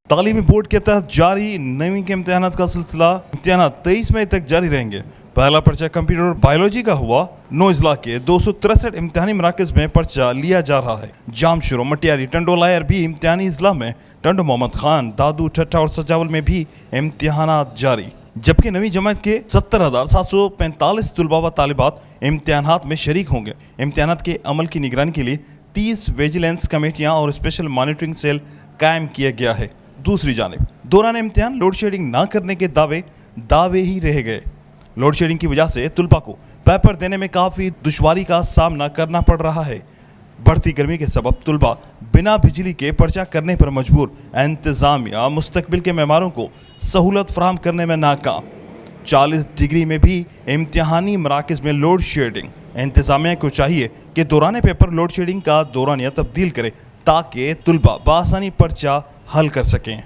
तालीमी बोर्ड के तहत जारी 9वीं के इम्तिहानात का सिलसिला इम्तिहानात 23 मई तक जारी रहेंगे। पहला पर्चा कंप्यूटर और बायोलॉजी का हुआ। 9 अजला के 263 इम्तिहानी मराकज में पर्चा लिया जा रहा है। जामशुरो, मटियारी, टंडो लायर भी इम्तिहानी अजला में, टंडो मोहम्मद खान, दादू, ठट्ठा और सजावल में भी इम्तिहानात जारी। जबकि नवी जमात के 70,745 तलबा व तालिबात इम्तिहानात में शरीक होंगे। इम्तिहानात के अमल की निगरानी के लिए 30 विजिलेंस कमेटियां और स्पेशल मॉनिटरिंग सेल कायम किया गया है। दूसरी जानिब दौरान इम्तिहान लोड शेडिंग न करने के दावे ही रह गए। लोड शेडिंग की वजह से तुलबा को पेपर देने में काफ़ी दुश्वारी का सामना करना पड़ रहा है। बढ़ती गर्मी के सबब तुलबा बिना बिजली के पर्चा करने पर मजबूर। इंतज़ामिया मुस्तकबिल के मेहमानों को सहूलत फराहम करने में नाकाम। 40 डिग्री में भी इम्तिहानी मराकज़ में लोड शेडिंग। इंतज़ामिया को चाहिए कि दौरान पेपर लोड शेडिंग का दौरानिया तब्दील करे ताकि तुलबा बआसानी पर्चा हल कर सकें।